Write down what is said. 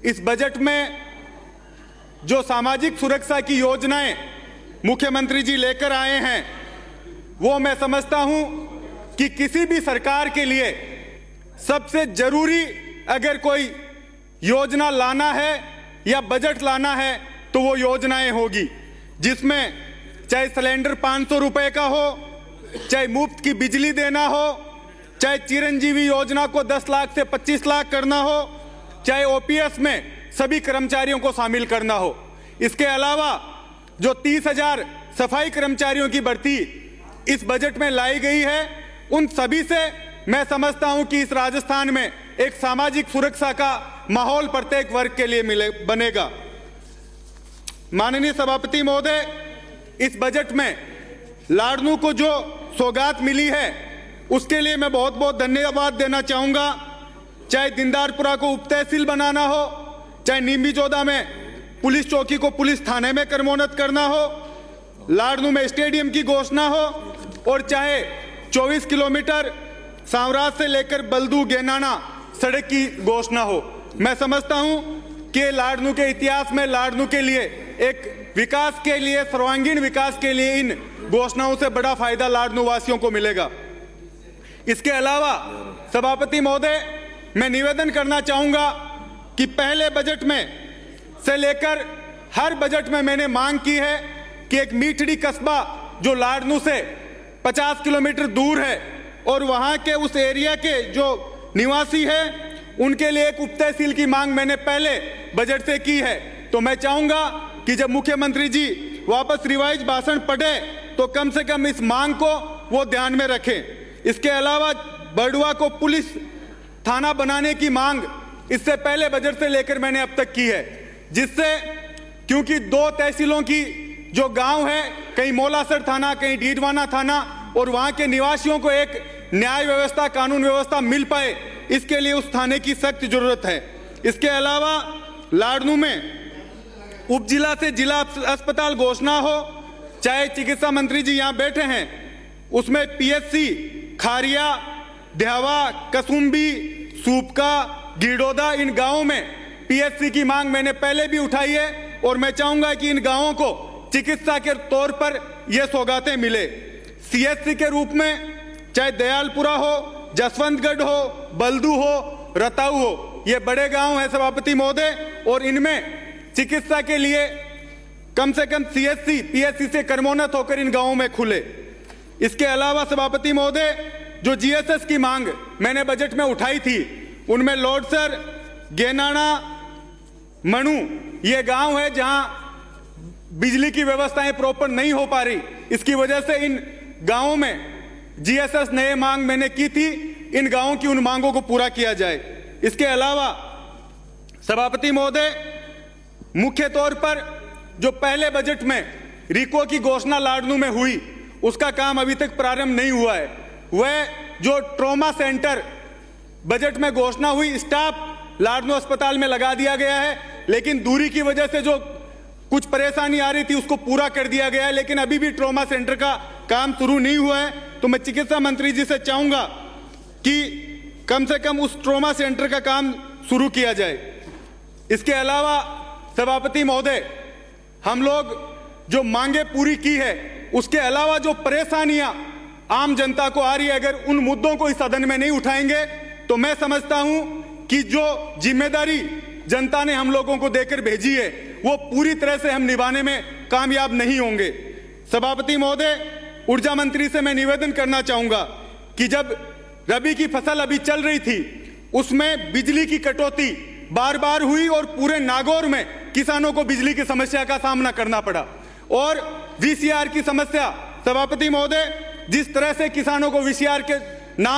इस बजट में जो सामाजिक सुरक्षा की योजनाएं मुख्यमंत्री जी लेकर आए हैं, वो मैं समझता हूं कि किसी भी सरकार के लिए सबसे जरूरी अगर कोई योजना लाना है या बजट लाना है तो वो योजनाएं होगी, जिसमें चाहे सिलेंडर 500 रुपए का हो, चाहे मुफ्त की बिजली देना हो, चाहे चिरंजीवी योजना को 10 लाख से 25 लाख करना हो, चाहे ओपीएस में सभी कर्मचारियों को शामिल करना हो। इसके अलावा जो 30,000 सफाई कर्मचारियों की भर्ती इस बजट में लाई गई है, उन सभी से मैं समझता हूं कि इस राजस्थान में एक सामाजिक सुरक्षा का माहौल प्रत्येक वर्ग के लिए बनेगा। माननीय सभापति महोदय, इस बजट में लाडनू को जो सौगात मिली है उसके लिए मैं बहुत बहुत धन्यवाद देना चाहूंगा। चाहे दीनदारपुरा को उप तहसील बनाना हो, चाहे नीमबी जोधा में पुलिस चौकी को पुलिस थाने में क्रमोन्नत करना हो, लाडनू में स्टेडियम की घोषणा हो, और चाहे 24 किलोमीटर सांवराज से लेकर बल्दू गेनाना सड़क की घोषणा हो। मैं समझता हूं कि लाडनू के इतिहास में लाडनू के लिए एक विकास के लिए, सर्वांगीण विकास के लिए इन घोषणाओं से बड़ा फायदा लाडनू वासियों को मिलेगा। इसके अलावा सभापति महोदय, मैं निवेदन करना चाहूंगा कि पहले बजट में से लेकर हर बजट में मैंने मांग की है कि एक मीठड़ी कस्बा जो लाडनू से 50 किलोमीटर दूर है और वहां के उस एरिया के जो निवासी हैं उनके लिए एक उप तहसील की मांग मैंने पहले बजट से की है। तो मैं चाहूंगा कि जब मुख्यमंत्री जी वापस रिवाइज भाषण पढ़े तो कम से कम इस मांग को वो ध्यान में रखें। इसके अलावा बड़ुआ को पुलिस थाना बनाने की मांग इससे पहले बजट से लेकर मैंने अब तक की है, जिससे क्योंकि 2 तहसीलों की जो गांव है, कहीं मोलासर थाना, कहीं डीडवाना थाना, और वहां के निवासियों को एक न्याय व्यवस्था, कानून व्यवस्था मिल पाए, इसके लिए उस थाने की सख्त जरूरत है। इसके अलावा लाडनू में उप जिला से जिला अस्पताल घोषणा हो, चाहे चिकित्सा मंत्री जी यहां बैठे हैं, उसमें पीएचसी खारिया, ढ्यावा, कसुम्बी, सूपका, गिडोदा, इन गांवों में पीएचसी की मांग मैंने पहले भी उठाई है और मैं चाहूंगा कि इन गांवों को चिकित्सा के तौर पर यह सौगातें मिले। सीएचसी के रूप में चाहे दयालपुरा हो, जसवंतगढ़ हो, बल्दू हो, रताऊ हो, ये बड़े गांव हैं सभापति महोदय, और इनमें चिकित्सा के लिए कम से कम सीएचसी पीएचसी से क्रमोन्नत होकर इन गांवों में खुले। इसके अलावा सभापति महोदय, जो जीएसएस की मांग मैंने बजट में उठाई थी, उनमें लोडसर, गेनाना, मणु, ये गांव है जहां बिजली की व्यवस्थाएं प्रॉपर नहीं हो पा रही। इसकी वजह से इन गांवों में जीएसएस नए मांग मैंने की थी, इन गांवों की उन मांगों को पूरा किया जाए। इसके अलावा सभापति महोदय, मुख्य तौर पर जो पहले बजट में रिको की घोषणा लाडनू में हुई, उसका काम अभी तक प्रारंभ नहीं हुआ है। वह जो ट्रॉमा सेंटर बजट में घोषणा हुई, स्टाफ लाडनू अस्पताल में लगा दिया गया है, लेकिन दूरी की वजह से जो कुछ परेशानी आ रही थी उसको पूरा कर दिया गया है, लेकिन अभी भी ट्रॉमा सेंटर का काम शुरू नहीं हुआ है। तो मैं चिकित्सा मंत्री जी से चाहूंगा कि कम से कम उस ट्रॉमा सेंटर का काम शुरू किया जाए। इसके अलावा सभापति महोदय, हम लोग जो मांगे पूरी की है, उसके अलावा जो परेशानियां आम जनता को आ रही है, अगर उन मुद्दों को इस सदन में नहीं उठाएंगे तो मैं समझता हूं कि जो जिम्मेदारी जनता ने हम लोगों को देकर भेजी है वो पूरी तरह से हम निभाने में कामयाब नहीं होंगे। सभापति महोदय, ऊर्जा मंत्री से मैं निवेदन करना चाहूंगा कि जब रबी की फसल अभी चल रही थी, उसमें बिजली की कटौती बार बार हुई और पूरे नागौर में किसानों को बिजली की समस्या का सामना करना पड़ा। और वीसीआर की समस्या, सभापति महोदय, जिस तरह से किसानों को वीसीआर के